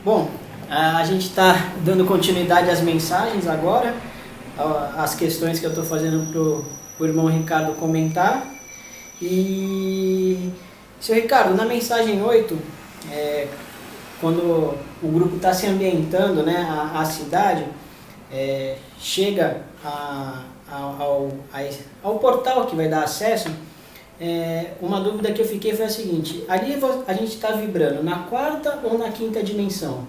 Bom, a gente está dando continuidade às mensagens agora, as questões que eu estou fazendo para o irmão Ricardo comentar. E, seu Ricardo, na mensagem 8, quando o grupo está se ambientando, né, a cidade, chega ao portal que vai dar acesso, uma dúvida que eu fiquei foi a seguinte: ali a gente está vibrando na quarta ou na quinta dimensão?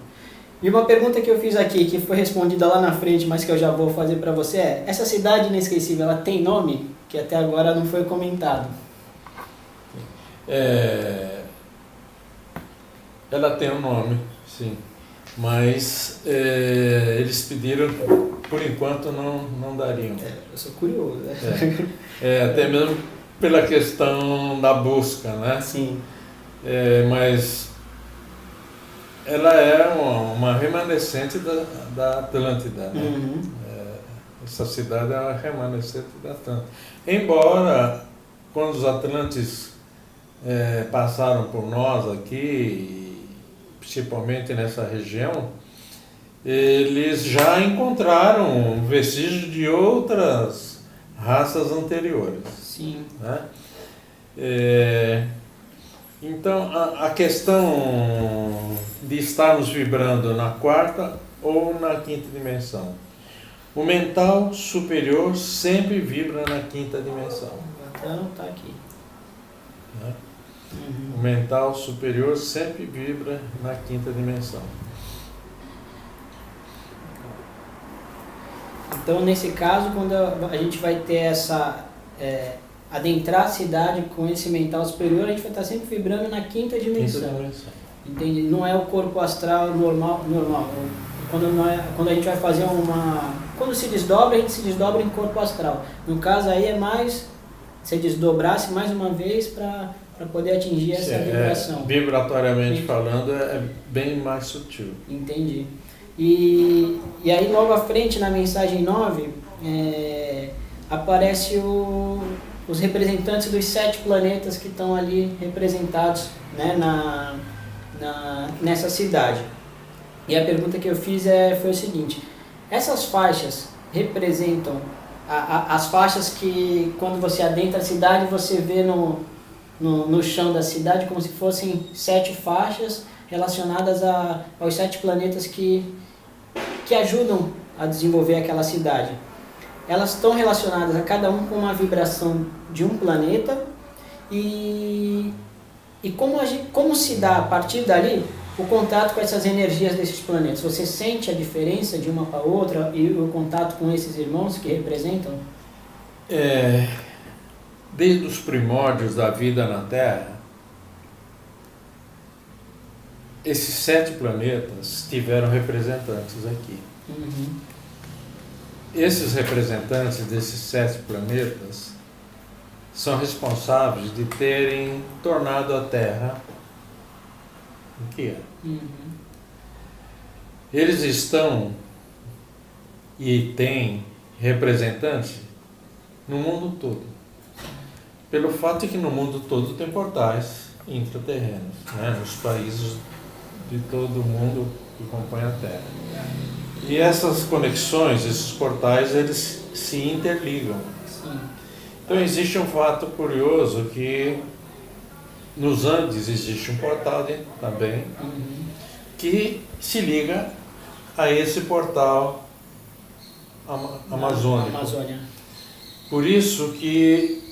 E uma pergunta que eu fiz aqui, que foi respondida lá na frente, mas que eu já vou fazer para você essa cidade inesquecível, ela tem nome? Que até agora não foi comentado. Ela tem um nome, sim, mas eles pediram, por enquanto não dariam. Eu sou curioso. Até mesmo pela questão da busca, né? Sim. Mas ela é uma remanescente da Atlântida, né? Uhum. Essa cidade é uma remanescente da Atlântida. Embora, quando os Atlantes passaram por nós aqui, principalmente nessa região, eles já encontraram vestígios de outras raças anteriores. Sim. Né? Então, a questão de estarmos vibrando na quarta ou na quinta dimensão. O mental superior sempre vibra na quinta dimensão. Então, tá aqui. Né? Uhum. O mental superior sempre vibra na quinta dimensão. Então, nesse caso, quando a gente vai ter adentrar a cidade com esse mental superior, a gente vai estar sempre vibrando na quinta dimensão. Entende? Não é o corpo astral normal. Quando a gente vai fazer quando se desdobra, a gente se desdobra em corpo astral. No caso aí é mais se desdobrasse mais uma vez para poder atingir essa vibração. Vibratoriamente falando, é bem mais sutil. Entendi. E aí logo à frente, na mensagem 9, aparece os representantes dos 7 planetas que estão ali representados, né, nessa cidade. E a pergunta que eu fiz foi o seguinte: essas faixas representam as faixas que, quando você adentra a cidade, você vê no chão da cidade como se fossem 7 faixas relacionadas aos 7 planetas que ajudam a desenvolver aquela cidade. Elas estão relacionadas a cada um com uma vibração de um planeta e como se dá a partir dali o contato com essas energias desses planetas? Você sente a diferença de uma para outra e o contato com esses irmãos que representam? Desde os primórdios da vida na Terra, esses 7 planetas tiveram representantes aqui. Uhum. Esses representantes desses 7 planetas são responsáveis de terem tornado a Terra o que é. Uhum. Eles estão e têm representantes no mundo todo. Pelo fato de que no mundo todo tem portais intraterrenos, né, nos países de todo o mundo que compõem a Terra. E essas conexões, esses portais, eles se interligam. Sim. Então existe um fato curioso que nos Andes existe um portal também, Uhum. que se liga a esse portal amazônico. Amazônia. Por isso que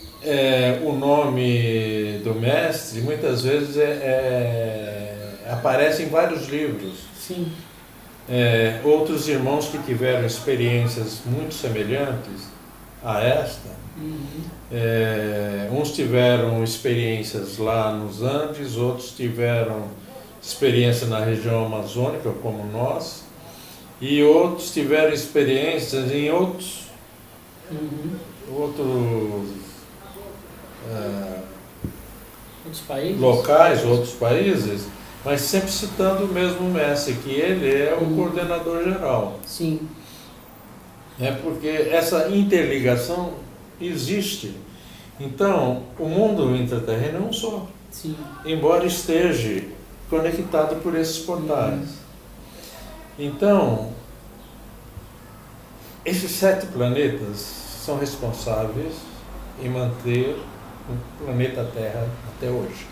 o nome do mestre muitas vezes aparece em vários livros. Sim. Outros irmãos que tiveram experiências muito semelhantes a esta, uns tiveram experiências lá nos Andes, outros tiveram experiência na região amazônica, como nós, e outros tiveram experiências em outros países? Locais, outros países, mas sempre citando o mesmo mestre, que ele é o coordenador geral. Sim. Porque essa interligação existe. Então, o mundo intraterreno é um só. Sim. Embora esteja conectado por esses portais. Então, esses 7 planetas são responsáveis em manter o planeta Terra até hoje.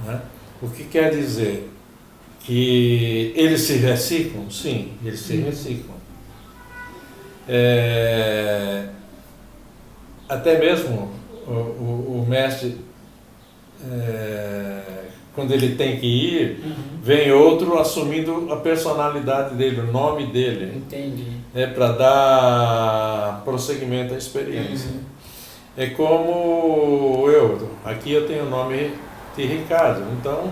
Né? O que quer dizer? Que eles se reciclam? Sim, eles se reciclam. Até mesmo o mestre, quando ele tem que ir, vem outro assumindo a personalidade dele, o nome dele. Entendi. Para dar prosseguimento à experiência. É como aqui eu tenho o nome de Ricardo, então,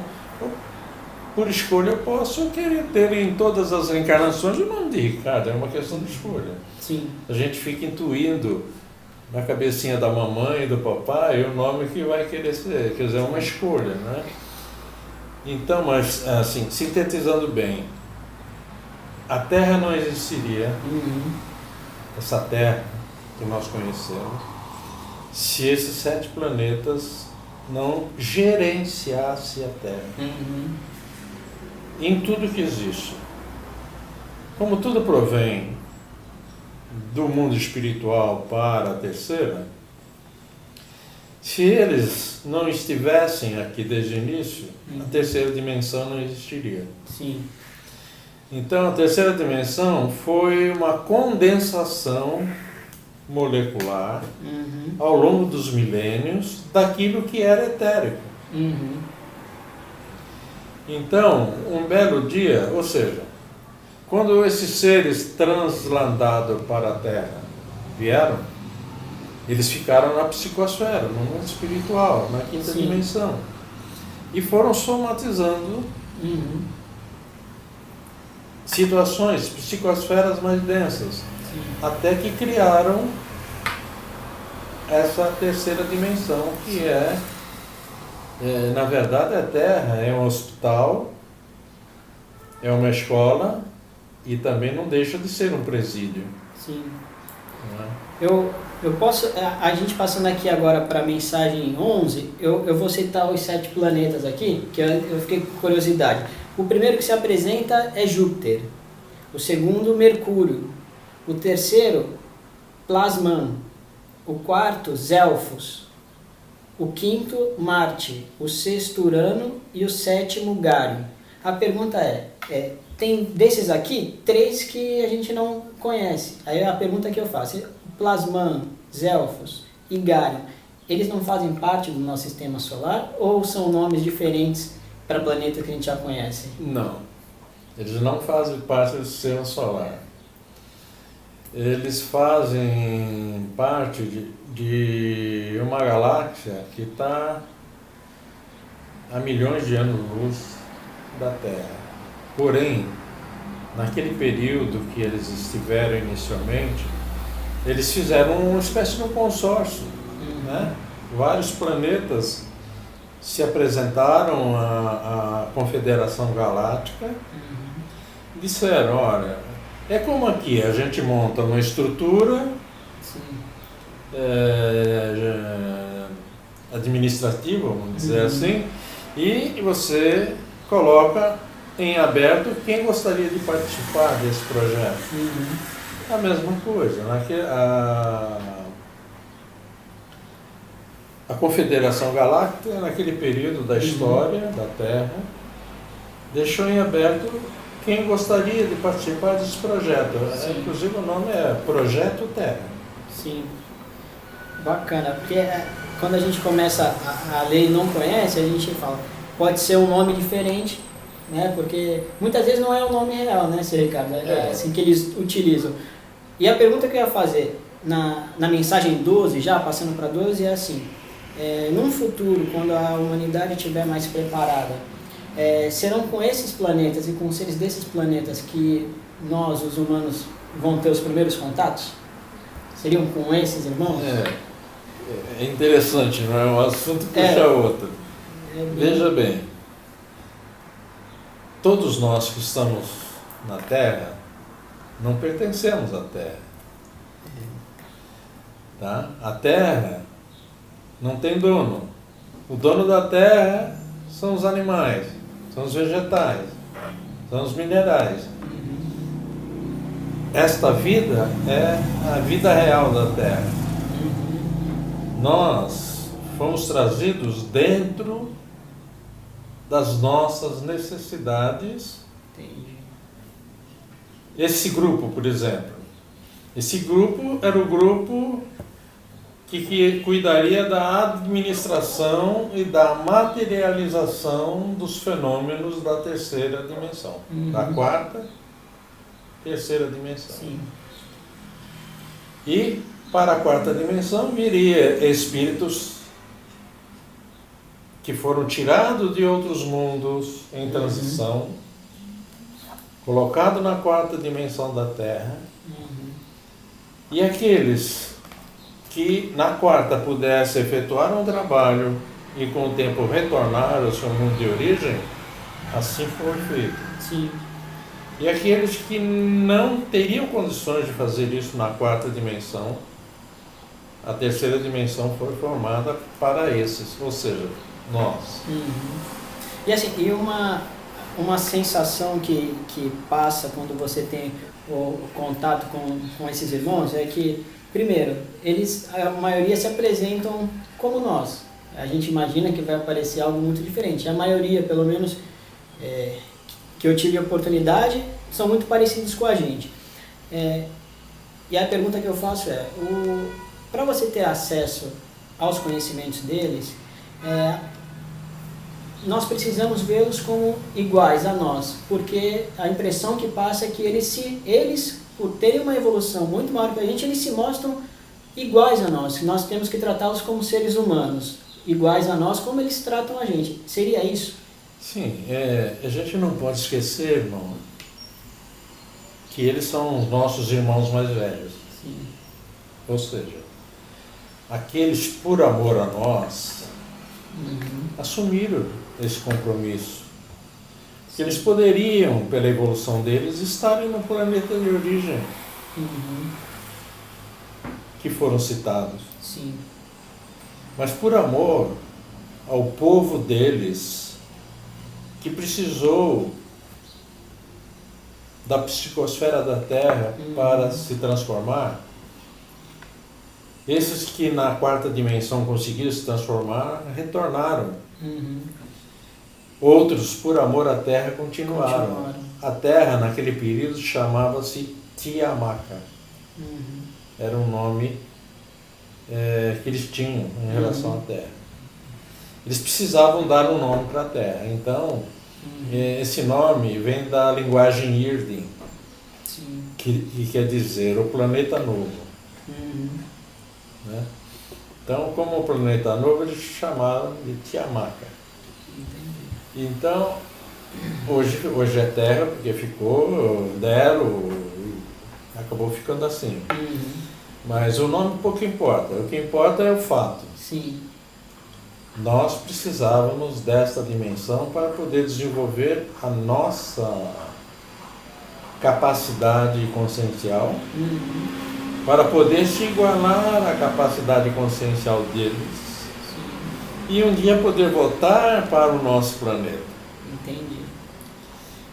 por escolha, eu posso querer ter em todas as reencarnações o nome de Ricardo, é uma questão de escolha. Sim. A gente fica intuindo na cabecinha da mamãe e do papai o nome que vai querer ser, quer dizer, é uma escolha, né? Então, mas, assim, sintetizando bem, a Terra não existiria, essa Terra que nós conhecemos, se esses 7 planetas não gerenciassem a Terra. Em tudo que existe. Como tudo provém do mundo espiritual para a terceira, se eles não estivessem aqui desde o início, a terceira dimensão não existiria. Sim. Então, a terceira dimensão foi uma condensação molecular ao longo dos milênios daquilo que era etérico. Então, um belo dia, ou seja, quando esses seres translandados para a Terra vieram, eles ficaram na psicosfera, no mundo espiritual, na quinta dimensão, e foram somatizando situações, psicosferas mais densas, até que criaram essa terceira dimensão, que na verdade, a Terra é um hospital, é uma escola e também não deixa de ser um presídio. Sim. Eu posso, a gente passando aqui agora para a mensagem 11, eu vou citar os 7 planetas aqui, que eu fiquei com curiosidade. O primeiro que se apresenta é Júpiter, o segundo, Mercúrio, o terceiro, Plasman, o quarto, Zelfos, o quinto, Marte, o sexto, Urano e o sétimo, Gário. A pergunta tem desses aqui 3 que a gente não conhece. Aí a pergunta que eu faço, Plasman, Zelfos e Gário, eles não fazem parte do nosso sistema solar ou são nomes diferentes para planetas que a gente já conhece? Não, eles não fazem parte do sistema solar. Eles fazem parte de uma galáxia que está a milhões de anos-luz da Terra. Porém, naquele período que eles estiveram inicialmente, eles fizeram uma espécie de um consórcio, né? Vários planetas se apresentaram à Confederação Galáctica e disseram, olha, é como aqui, a gente monta uma estrutura administrativa, vamos dizer assim, e você coloca em aberto quem gostaria de participar desse projeto. A mesma coisa, a Confederação Galáctica, naquele período da história da Terra, deixou em aberto quem gostaria de participar desse projeto. Inclusive o nome é Projeto Terra. Sim. Bacana, porque quando a gente começa a ler e não conhece, a gente fala, pode ser um nome diferente, né? Porque muitas vezes não é o nome real, né, Sr. Ricardo? É assim que eles utilizam. E a pergunta que eu ia fazer na mensagem 12, já passando para 12, é assim, num futuro, quando a humanidade estiver mais preparada, serão com esses planetas e com os seres desses planetas que nós, os humanos, vão ter os primeiros contatos? Seriam com esses irmãos? É interessante, não é? Um assunto puxa outro. Veja bem, todos nós que estamos na Terra não pertencemos à Terra. Tá? A Terra não tem dono. O dono da Terra são os animais, são os vegetais. são os minerais. Esta vida é a vida real da Terra. Nós fomos trazidos dentro das nossas necessidades. Entendi. Esse grupo, por exemplo, esse grupo era o grupo que cuidaria da administração e da materialização dos fenômenos da terceira dimensão, da quarta, terceira dimensão. Sim. E para a quarta dimensão viria espíritos que foram tirados de outros mundos em transição, colocados na quarta dimensão da Terra, e aqueles que na quarta pudessem efetuar um trabalho e com o tempo retornar ao seu mundo de origem, assim foi feito. Sim. E aqueles que não teriam condições de fazer isso na quarta dimensão, a terceira dimensão foi formada para esses, ou seja, nós. E assim, e uma sensação que passa quando você tem o contato com esses irmãos é que, primeiro, a maioria se apresentam como nós. A gente imagina que vai aparecer algo muito diferente. A maioria, pelo menos, que eu tive a oportunidade, são muito parecidos com a gente. E a pergunta que eu faço é, para você ter acesso aos conhecimentos deles, nós precisamos vê-los como iguais a nós, porque a impressão que passa é que eles, por terem uma evolução muito maior que a gente, eles se mostram iguais a nós. Nós temos que tratá-los como seres humanos, iguais a nós, como eles tratam a gente. Seria isso? Sim, a gente não pode esquecer, irmão, que eles são os nossos irmãos mais velhos. Sim. Ou seja, aqueles por amor a nós assumiram esse compromisso. Que eles poderiam, pela evolução deles, estarem no planeta de origem que foram citados. Sim. Mas por amor ao povo deles, que precisou da psicosfera da Terra para se transformar, esses que na quarta dimensão conseguiram se transformar, retornaram. Outros, por amor à Terra, continuaram. A Terra, naquele período, chamava-se Tiamaka. Era um nome que eles tinham em relação à Terra. Eles precisavam dar um nome para a Terra. Então, esse nome vem da linguagem Irdin, que quer dizer o planeta novo. Né? Então, como o planeta novo, eles chamaram de Tiamaka. Então, hoje é Terra, porque acabou ficando assim. Mas o nome pouco importa. O que importa é o fato. Sim. Nós precisávamos desta dimensão para poder desenvolver a nossa capacidade consciencial, para poder se igualar à capacidade consciencial deles e um dia poder voltar para o nosso planeta. Entendi.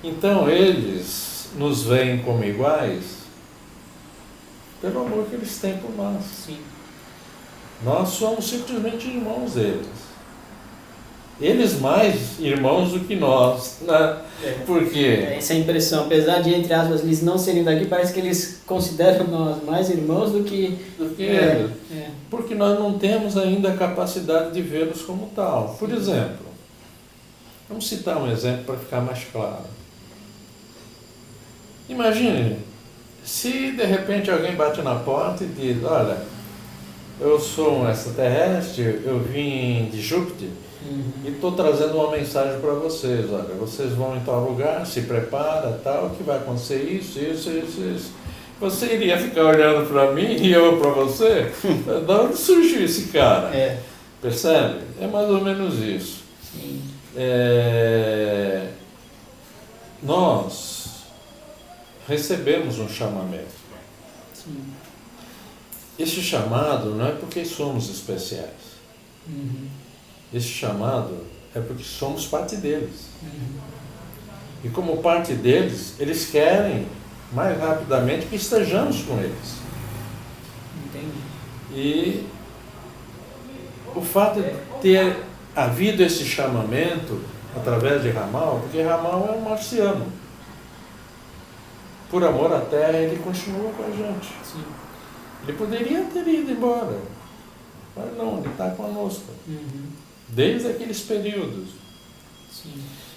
Então eles nos veem como iguais pelo amor que eles têm por nós. Sim. Nós somos simplesmente irmãos deles. Eles mais irmãos do que nós, né? Porque essa é a impressão, apesar de, entre aspas, eles não serem daqui, parece que eles consideram nós mais irmãos do que eles. Porque nós não temos ainda a capacidade de vê-los como tal. Por exemplo, vamos citar um exemplo para ficar mais claro. Imagine, se de repente alguém bate na porta e diz, olha, eu sou um extraterrestre, eu vim de Júpiter, e estou trazendo uma mensagem para vocês. Olha, vocês vão em tal lugar, se prepara, tal, que vai acontecer isso. Você iria ficar olhando para mim e eu para você? De onde surgiu esse cara? Percebe? É mais ou menos isso. Sim. Nós recebemos um chamamento. Sim. Esse chamado não é porque somos especiais. Esse chamado é porque somos parte deles. E como parte deles, eles querem mais rapidamente que estejamos com eles. Entendi. E o fato de ter havido esse chamamento através de Ramal, porque Ramal é um marciano. Por amor à Terra, ele continua com a gente. Sim. Ele poderia ter ido embora, mas não, ele está conosco, desde aqueles períodos. Sim.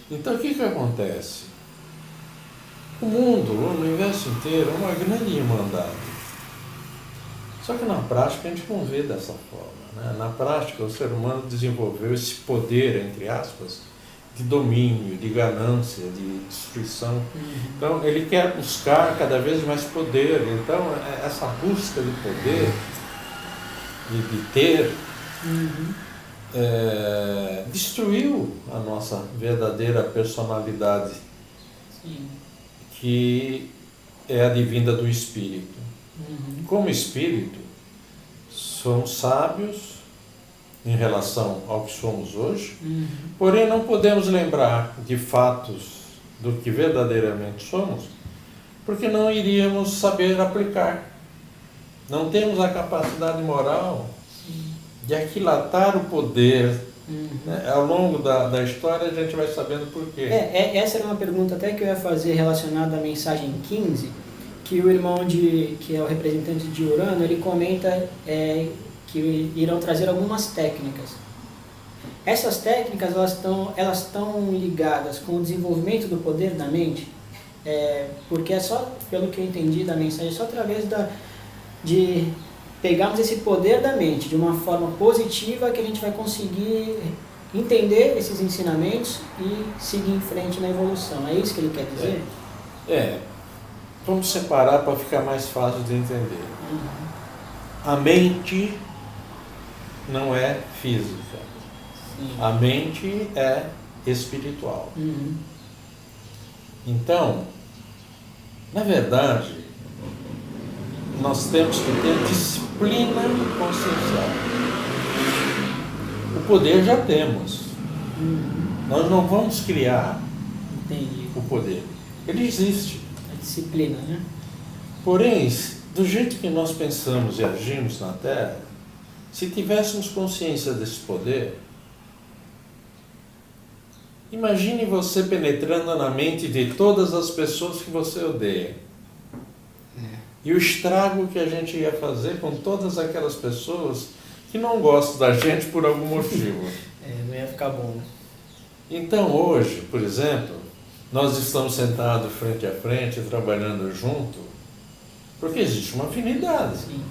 Então o que acontece? O mundo, o universo inteiro, é uma grande irmandade. Só que na prática a gente não vê dessa forma, né? Na prática o ser humano desenvolveu esse poder, entre aspas, de domínio, de ganância, de destruição. Então ele quer buscar cada vez mais poder. Então essa busca de poder, de ter, destruiu a nossa verdadeira personalidade, Sim. que é a advinda do Espírito. Como Espírito, somos sábios em relação ao que somos hoje, porém não podemos lembrar de fatos do que verdadeiramente somos, porque não iríamos saber aplicar. Não temos a capacidade moral de aquilatar o poder. Né? Ao longo da história a gente vai sabendo por quê. Essa era uma pergunta até que eu ia fazer relacionada à mensagem 15, que o irmão que é o representante de Urano, ele comenta que irão trazer algumas técnicas. Essas técnicas elas estão ligadas com o desenvolvimento do poder da mente, porque é só, pelo que eu entendi da mensagem, só através de pegarmos esse poder da mente de uma forma positiva que a gente vai conseguir entender esses ensinamentos e seguir em frente na evolução. É isso que ele quer dizer? Vamos separar para ficar mais fácil de entender. A mente não é física. Sim. A mente é espiritual. Então, na verdade, nós temos que ter disciplina consciencial. O poder já temos. Nós não vamos criar o poder. Ele existe. A disciplina, né? Porém, do jeito que nós pensamos e agimos na Terra, se tivéssemos consciência desse poder, imagine você penetrando na mente de todas as pessoas que você odeia. E o estrago que a gente ia fazer com todas aquelas pessoas que não gostam da gente por algum motivo. Não ia ficar bom, né? Então hoje, por exemplo, nós estamos sentados frente a frente, trabalhando junto, porque existe uma afinidade. Sim.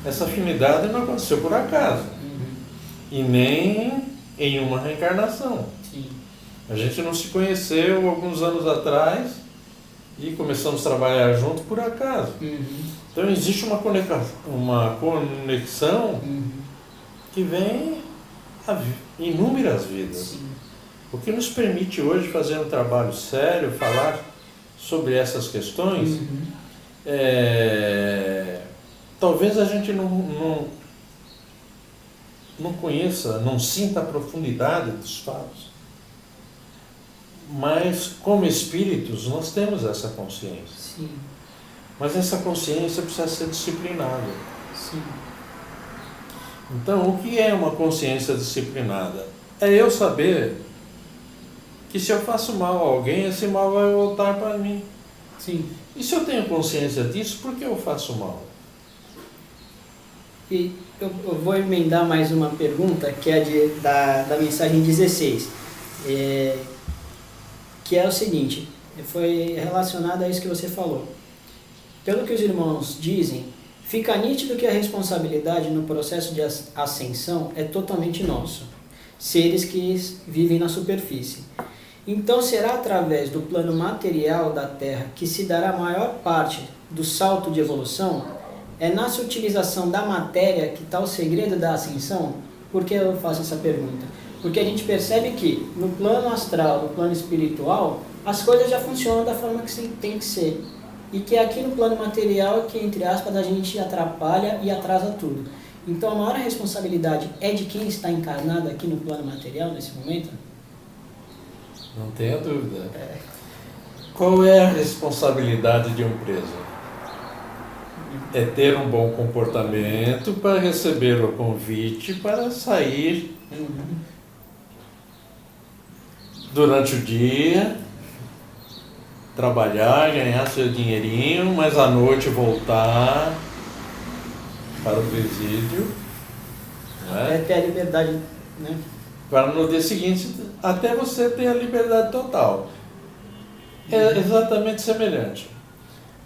Essa afinidade não aconteceu por acaso. E nem em uma reencarnação. Sim. A gente não se conheceu alguns anos atrás e começamos a trabalhar junto por acaso. Então existe uma conexão que vem a inúmeras vidas. Sim. O que nos permite hoje fazer um trabalho sério, falar sobre essas questões. Talvez a gente não conheça, não sinta a profundidade dos fatos. Mas, como espíritos, nós temos essa consciência. Sim. Mas essa consciência precisa ser disciplinada. Sim. Então, o que é uma consciência disciplinada? É eu saber que se eu faço mal a alguém, esse mal vai voltar para mim. Sim. E se eu tenho consciência disso, por que eu faço mal? E eu vou emendar mais uma pergunta, que é da mensagem 16. Que é o seguinte, foi relacionado a isso que você falou. Pelo que os irmãos dizem, fica nítido que a responsabilidade no processo de ascensão é totalmente nosso, seres que vivem na superfície. Então será através do plano material da Terra que se dará a maior parte do salto de evolução? É nessa utilização da matéria que está o segredo da ascensão? Por que eu faço essa pergunta? Porque a gente percebe que no plano astral, no plano espiritual, as coisas já funcionam da forma que tem que ser. E que aqui no plano material, que entre aspas, a gente atrapalha e atrasa tudo. Então a maior responsabilidade é de quem está encarnado aqui no plano material nesse momento? Não tenha dúvida. Qual é a responsabilidade de um preso? É ter um bom comportamento para receber o convite para sair durante o dia, trabalhar, ganhar seu dinheirinho, mas à noite voltar para o presídio, não é? É ter a liberdade, né? Para no dia seguinte até você ter a liberdade total. É exatamente semelhante.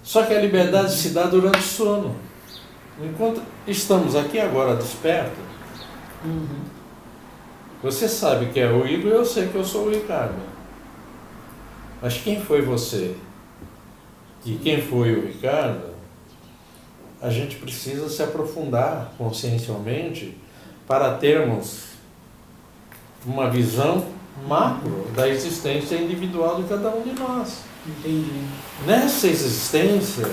Só que a liberdade se dá durante o sono. Enquanto estamos aqui agora despertos, você sabe que é o Igor e eu sei que eu sou o Ricardo. Mas quem foi você? E quem foi o Ricardo? A gente precisa se aprofundar consciencialmente para termos uma visão macro da existência individual de cada um de nós. Entendi. Nessa existência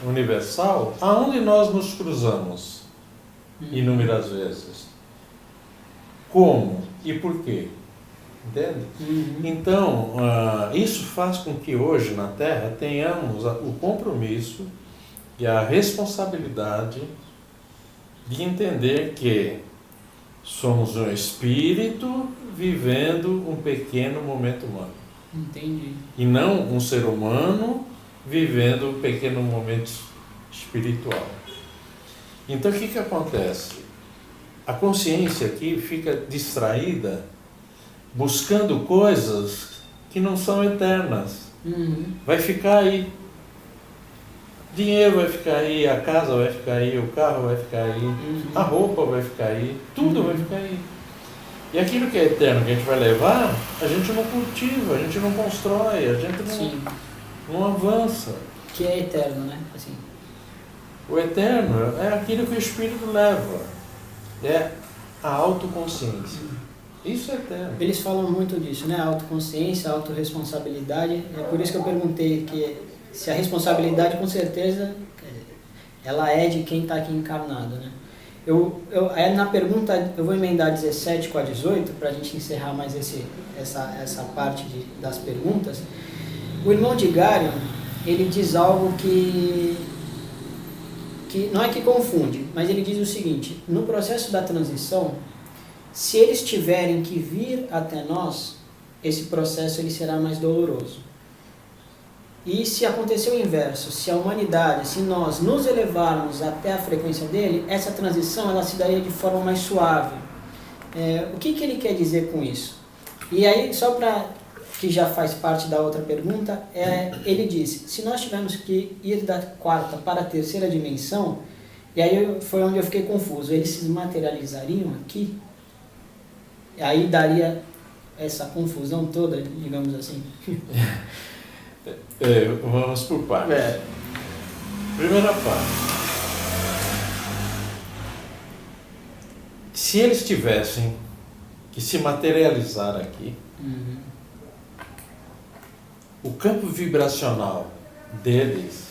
universal, aonde nós nos cruzamos inúmeras vezes? Como e por quê? Entende? Então, isso faz com que hoje na Terra tenhamos o compromisso e a responsabilidade de entender que somos um espírito vivendo um pequeno momento humano. Entendi. E não um ser humano vivendo um pequeno momento espiritual. Então o que acontece? A consciência aqui fica distraída buscando coisas que não são eternas. Vai ficar aí. Dinheiro vai ficar aí, a casa vai ficar aí, o carro vai ficar aí, a roupa vai ficar aí, tudo vai ficar aí. E aquilo que é eterno que a gente vai levar, a gente não cultiva, a gente não constrói, a gente não avança. Que é eterno, né? Assim. O eterno é aquilo que o Espírito leva, é a autoconsciência. Isso é eterno. Eles falam muito disso, né? Autoconsciência, autorresponsabilidade. É por isso que eu perguntei que se a responsabilidade, com certeza, ela é de quem está aqui encarnado, né? Na pergunta, eu vou emendar 17 com a 18, para a gente encerrar mais essa parte das perguntas. O irmão de Garion, ele diz algo que não é que confunde, mas ele diz o seguinte: no processo da transição, se eles tiverem que vir até nós, esse processo ele será mais doloroso. E se acontecer o inverso, se a humanidade, se nós nos elevarmos até a frequência dele, essa transição ela se daria de forma mais suave. O que ele quer dizer com isso? E aí, só para que já faz parte da outra pergunta, ele diz, se nós tivermos que ir da quarta para a terceira dimensão, e aí foi onde eu fiquei confuso, eles se materializariam aqui? E aí daria essa confusão toda, digamos assim. Vamos por partes. Primeira parte. Se eles tivessem que se materializar aqui, o campo vibracional deles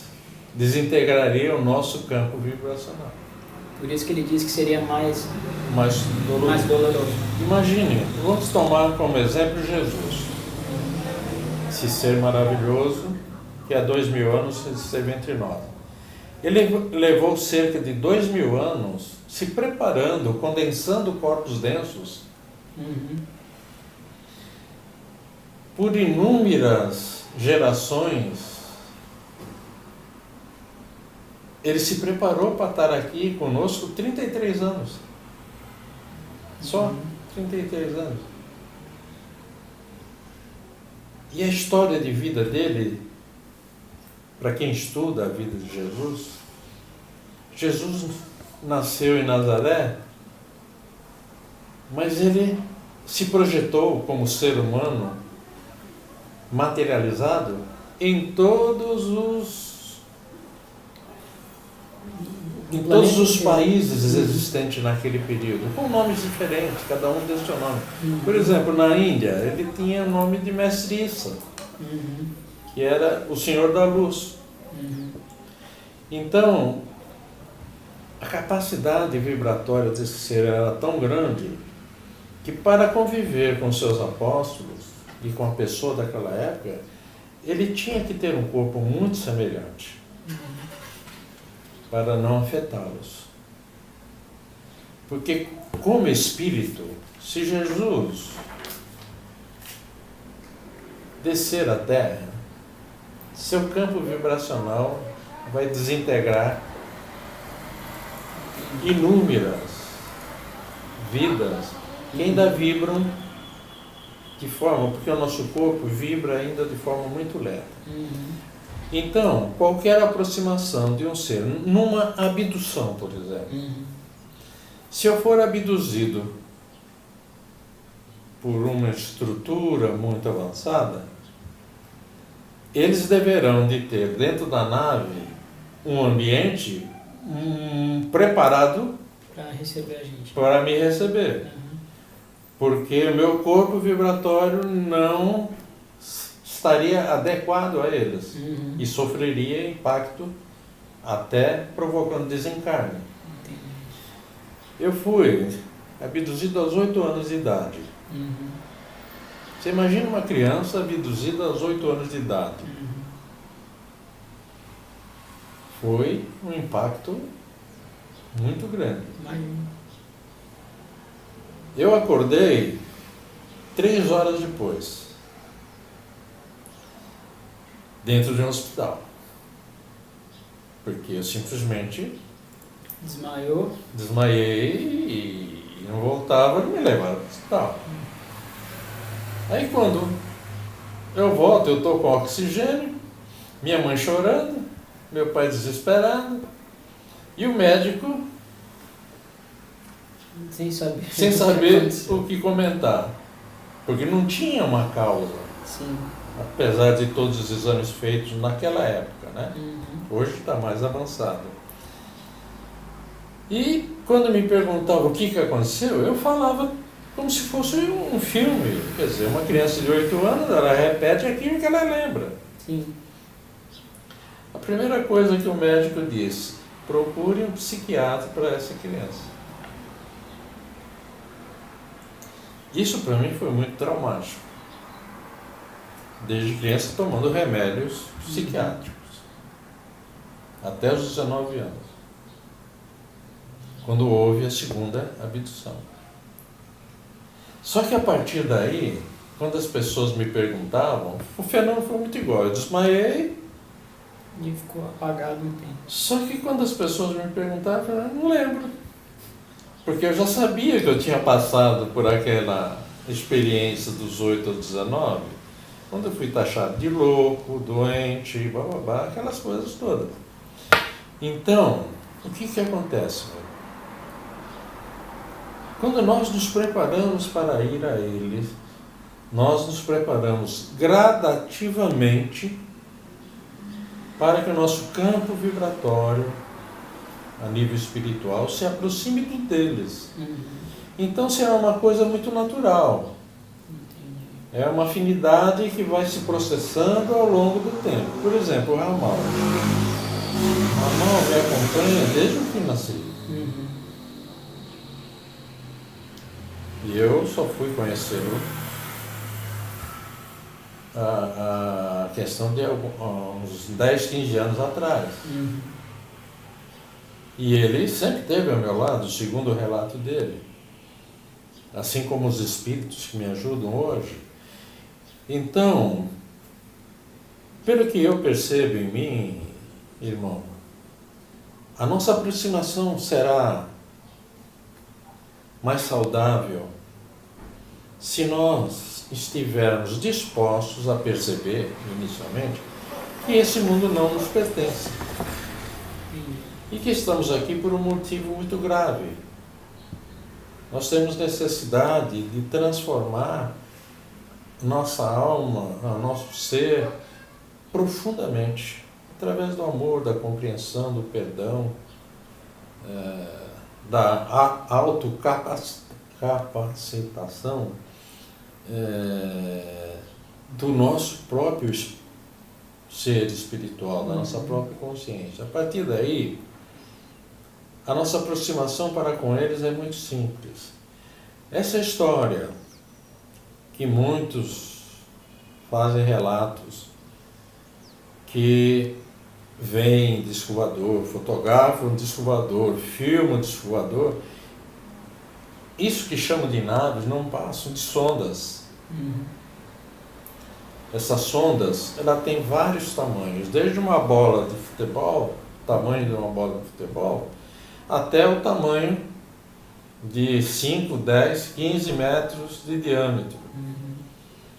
desintegraria o nosso campo vibracional. Por isso que ele diz que seria mais doloroso. Imagine, vamos tomar como exemplo Jesus. Esse ser maravilhoso que há 2000 anos esteve entre nós. Ele levou cerca de 2000 anos se preparando, condensando corpos densos por inúmeras gerações. Ele se preparou para estar aqui conosco 33 anos. Só 33 anos. E a história de vida dele, para quem estuda a vida de Jesus, Jesus nasceu em Nazaré, mas ele se projetou como ser humano materializado em todos os países existentes naquele período, com nomes diferentes, cada um deu seu nome. Por exemplo, na Índia, ele tinha o nome de Mestre Issa, que era o Senhor da Luz. Então, a capacidade vibratória desse ser era tão grande que, para conviver com seus apóstolos e com a pessoa daquela época, ele tinha que ter um corpo muito semelhante para não afetá-los. Porque, como espírito, se Jesus descer à Terra, seu campo vibracional vai desintegrar inúmeras vidas que ainda vibram de forma, porque o nosso corpo vibra ainda de forma muito lenta. Então, qualquer aproximação de um ser, numa abdução, por exemplo, se eu for abduzido por uma estrutura muito avançada, eles deverão de ter dentro da nave um ambiente preparado para receber a gente. Para me receber. Porque o meu corpo vibratório não estaria adequado a eles e sofreria impacto até provocando desencarne. Entendi. Eu fui abduzido aos 8 anos de idade. Você imagina uma criança abduzida aos 8 anos de idade. Foi um impacto muito grande. Eu acordei 3 horas depois, dentro de um hospital. Porque eu simplesmente desmaiei e não voltava e me levaram para o hospital. Aí quando eu volto, eu estou com oxigênio, minha mãe chorando, meu pai desesperado, e o médico sem saber o que comentar. Porque não tinha uma causa. Sim. Apesar de todos os exames feitos naquela época, né? Hoje está mais avançado. E quando me perguntavam o que aconteceu, eu falava como se fosse um filme. Quer dizer, uma criança de 8 anos, ela repete aquilo que ela lembra. Sim. A primeira coisa que o médico disse: procure um psiquiatra para essa criança. Isso para mim foi muito traumático. Desde criança tomando remédios psiquiátricos. Até os 19 anos. Quando houve a segunda abdução. Só que a partir daí, quando as pessoas me perguntavam, o fenômeno foi muito igual. Eu desmaiei. E ficou apagado um tempo. Só que quando as pessoas me perguntavam, eu não lembro. Porque eu já sabia que eu tinha passado por aquela experiência dos 8 aos 19, quando eu fui taxado de louco, doente, bababá, aquelas coisas todas. Então, o que acontece? Quando nós nos preparamos para ir a eles, nós nos preparamos gradativamente para que o nosso campo vibratório, a nível espiritual, se aproxime do deles. Então será uma coisa muito natural. É uma afinidade que vai se processando ao longo do tempo. Por exemplo, o Ramal. O Ramal me acompanha desde o que nasci. E eu só fui conhecê-lo a questão de uns 10, 15 anos atrás. E ele sempre esteve ao meu lado, segundo o relato dele. Assim como os espíritos que me ajudam hoje. Então, pelo que eu percebo em mim, irmão, a nossa aproximação será mais saudável se nós estivermos dispostos a perceber, inicialmente, que esse mundo não nos pertence. E que estamos aqui por um motivo muito grave. Nós temos necessidade de transformar nossa alma, nosso ser, profundamente, através do amor, da compreensão, do perdão, da autocapacitação do nosso próprio ser espiritual, da nossa própria consciência. A partir daí, a nossa aproximação para com eles é muito simples. Essa história que muitos fazem relatos que vem disco voador, fotografa um disco voador, filma um disco voador, isso que chamam de naves não passam de sondas. Essas sondas, ela tem vários tamanhos, desde uma bola de futebol, tamanho de uma bola de futebol, até o tamanho de 5, 10, 15 metros de diâmetro.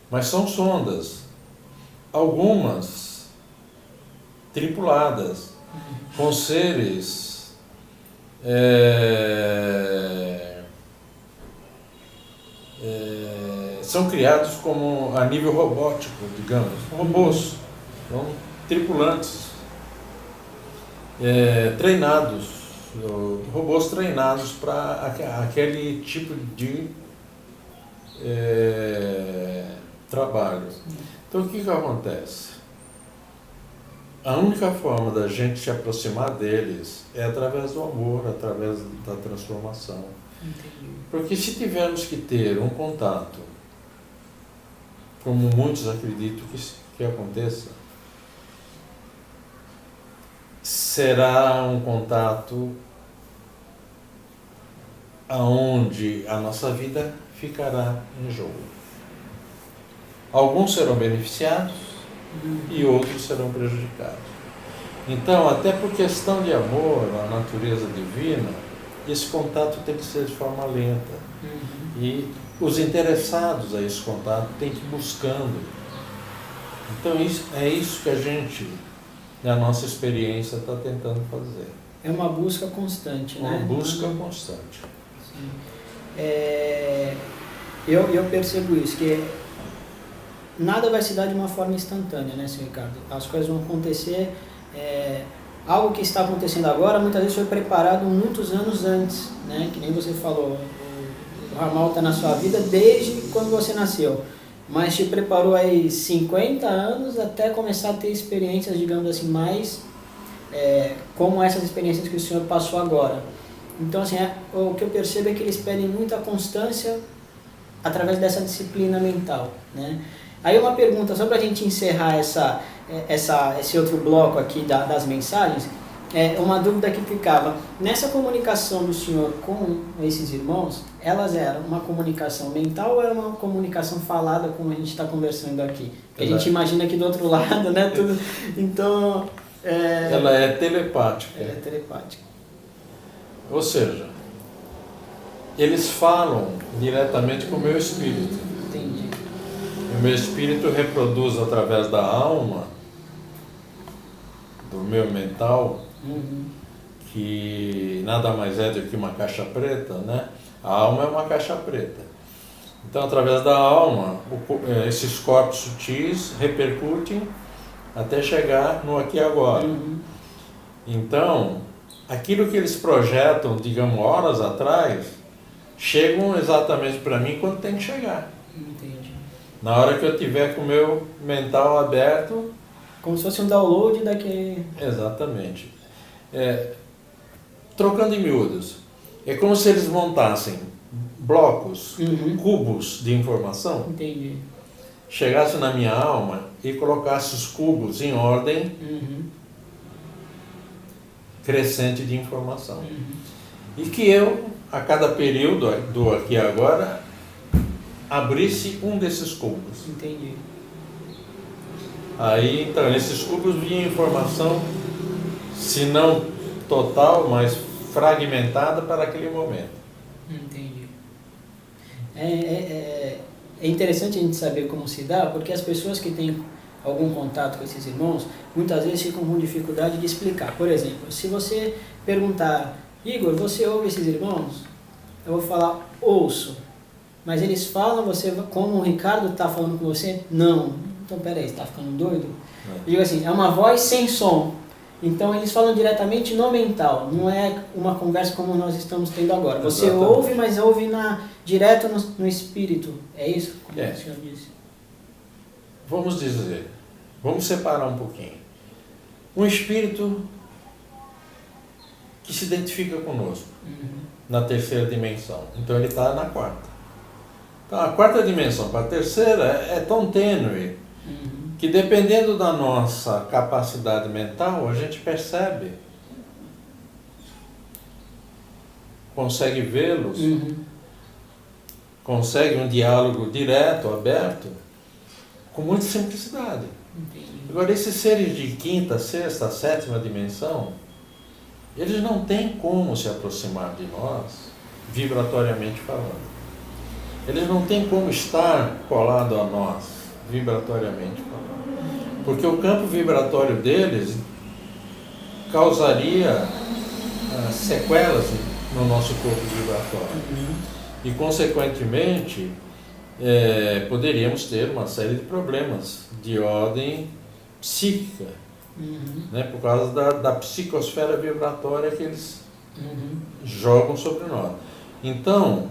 Mas são sondas, algumas tripuladas, com seres são criados como a nível robótico, digamos, robôs, são tripulantes treinados, robôs treinados para aquele tipo de trabalho. Então o que acontece? A única forma da gente se aproximar deles é através do amor, através da transformação. Entendi. Porque se tivermos que ter um contato, como muitos acreditam que aconteça, será um contato aonde a nossa vida ficará em jogo. Alguns serão beneficiados e outros serão prejudicados. Então, até por questão de amor à natureza divina, esse contato tem que ser de forma lenta. E os interessados a esse contato têm que ir buscando. Então, é isso que a gente, na nossa experiência, está tentando fazer. É uma busca constante, né? Uma busca constante. Sim. Eu percebo isso, que nada vai se dar de uma forma instantânea, né, senhor Ricardo? As coisas vão acontecer, algo que está acontecendo agora, muitas vezes foi preparado muitos anos antes, né? Que nem você falou, o ramal está na sua vida desde quando você nasceu, mas te preparou aí 50 anos até começar a ter experiências, digamos assim, mais como essas experiências que o senhor passou agora. Então, assim, o que eu percebo é que eles pedem muita constância através dessa disciplina mental, né? Aí uma pergunta, só para a gente encerrar esse outro bloco aqui das mensagens, uma dúvida que ficava, nessa comunicação do senhor com esses irmãos, elas eram uma comunicação mental ou era uma comunicação falada, como a gente está conversando aqui? Porque a gente imagina aqui do outro lado, né? Tudo, então... Ela é telepática. Ela é telepática. Ou seja, eles falam diretamente com o meu espírito. Entendi. O meu espírito reproduz através da alma, do meu mental, que nada mais é do que uma caixa preta, né? A alma é uma caixa preta. Então, através da alma, esses corpos sutis repercutem até chegar no aqui e agora. Então, aquilo que eles projetam, digamos, horas atrás, chegam exatamente para mim quando tem que chegar. Entendi. Na hora que eu tiver com o meu mental aberto... Como se fosse um download daquele... Exatamente. Trocando em miúdos, é como se eles montassem blocos, cubos de informação. Entendi. Chegasse na minha alma e colocasse os cubos em ordem crescente de informação. E que eu, a cada período do aqui e agora, abrisse um desses cubos. Entendi. Aí, então, esses cubos vinham informação, se não total, mas fragmentada para aquele momento. Entendi. É interessante a gente saber como se dá, porque as pessoas que têm algum contato com esses irmãos, muitas vezes ficam com dificuldade de explicar. Por exemplo, se você perguntar, Igor, você ouve esses irmãos? Eu vou falar, ouço. Mas eles falam, você, como o Ricardo está falando com você? Não. Então, peraí, você está ficando doido? Eu digo assim, é uma voz sem som. Então, eles falam diretamente no mental, não é uma conversa como nós estamos tendo agora. Você ouve, mas ouve direto no espírito. É isso? Como o senhor disse? Vamos dizer, vamos separar um pouquinho. Um espírito que se identifica conosco na terceira dimensão. Então, ele está na quarta. Então, a quarta dimensão para a terceira é tão tênue que que dependendo da nossa capacidade mental, a gente percebe, consegue vê-los, consegue um diálogo direto, aberto, com muita simplicidade. Entendi. Agora, esses seres de quinta, sexta, sétima dimensão, eles não têm como se aproximar de nós, vibratoriamente falando. Eles não têm como estar colado a nós, vibratoriamente falando. Porque o campo vibratório deles causaria sequelas no nosso corpo vibratório. E, consequentemente, poderíamos ter uma série de problemas de ordem psíquica, né, por causa da psicosfera vibratória que eles jogam sobre nós. Então,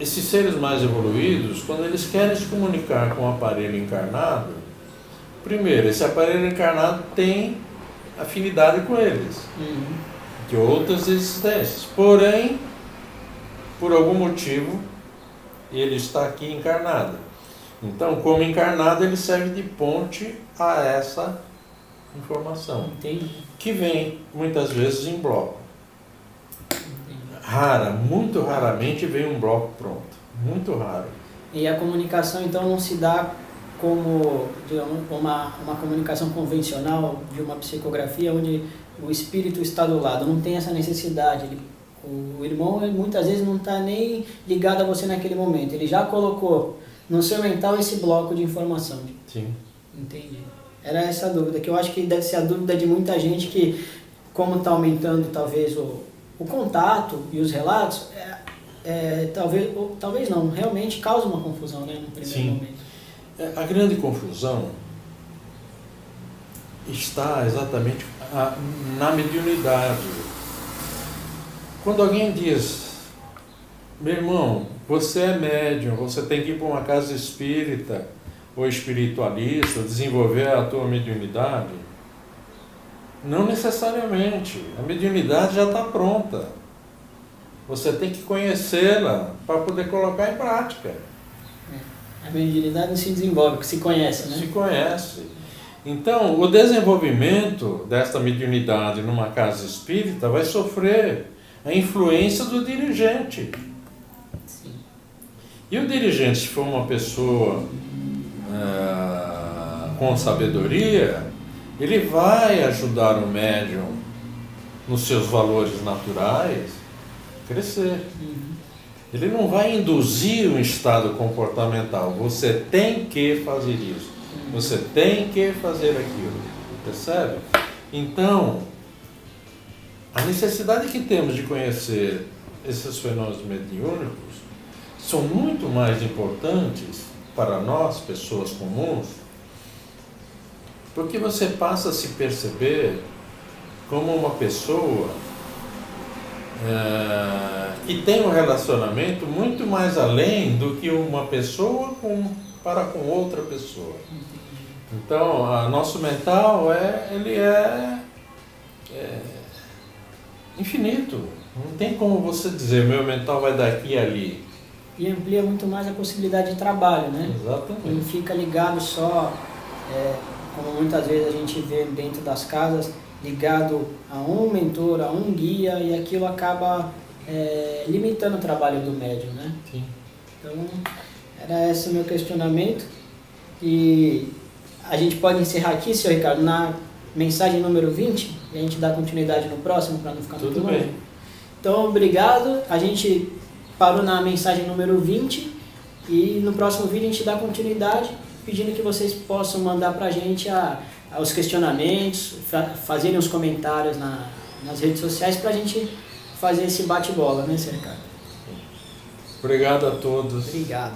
esses seres mais evoluídos, quando eles querem se comunicar com o aparelho encarnado, primeiro, esse aparelho encarnado tem afinidade com eles, de outras existências. Porém, por algum motivo, ele está aqui encarnado. Então, como encarnado, ele serve de ponte a essa informação. Entendi. Que vem, muitas vezes, em bloco. Muito raramente vem um bloco pronto. Muito raro. E a comunicação, então, não se dá como, digamos, uma comunicação convencional de uma psicografia onde o espírito está do lado. Não tem essa necessidade. O irmão, muitas vezes, não está nem ligado a você naquele momento. Ele já colocou no seu mental esse bloco de informação. Sim. Entendi. Era essa a dúvida, que eu acho que deve ser a dúvida de muita gente que, como está aumentando, talvez, o contato e os relatos, talvez não, realmente causa uma confusão, né, no primeiro momento. A grande confusão está exatamente na mediunidade. Quando alguém diz, meu irmão, você é médium, você tem que ir para uma casa espírita ou espiritualista, desenvolver a tua mediunidade, não necessariamente. A mediunidade já está pronta. Você tem que conhecê-la para poder colocar em prática. A mediunidade não se desenvolve, que se conhece, né? Se conhece. Então, o desenvolvimento desta mediunidade numa casa espírita vai sofrer a influência do dirigente. Sim. E o dirigente, se for uma pessoa com sabedoria, ele vai ajudar o médium nos seus valores naturais a crescer. Ele não vai induzir um estado comportamental. Você tem que fazer isso. Você tem que fazer aquilo. Percebe? Então, a necessidade que temos de conhecer esses fenômenos mediúnicos são muito mais importantes para nós, pessoas comuns, porque você passa a se perceber como uma pessoa que tem um relacionamento muito mais além do que uma pessoa para com outra pessoa. Então, nosso mental ele é infinito. Não tem como você dizer, meu mental vai daqui e ali. E amplia muito mais a possibilidade de trabalho, né? Exatamente. Não fica ligado só, como muitas vezes a gente vê dentro das casas, ligado a um mentor, a um guia, e aquilo acaba limitando o trabalho do médium, né? Sim. Então, era esse o meu questionamento. E a gente pode encerrar aqui, senhor Ricardo, na mensagem número 20, e a gente dá continuidade no próximo, para não ficar muito longo. Tudo bem. Então, obrigado. A gente parou na mensagem número 20 e no próximo vídeo a gente dá continuidade, pedindo que vocês possam mandar para a gente os questionamentos, fazerem os comentários nas redes sociais para a gente fazer esse bate-bola, né, senhor Ricardo? Obrigado a todos. Obrigado.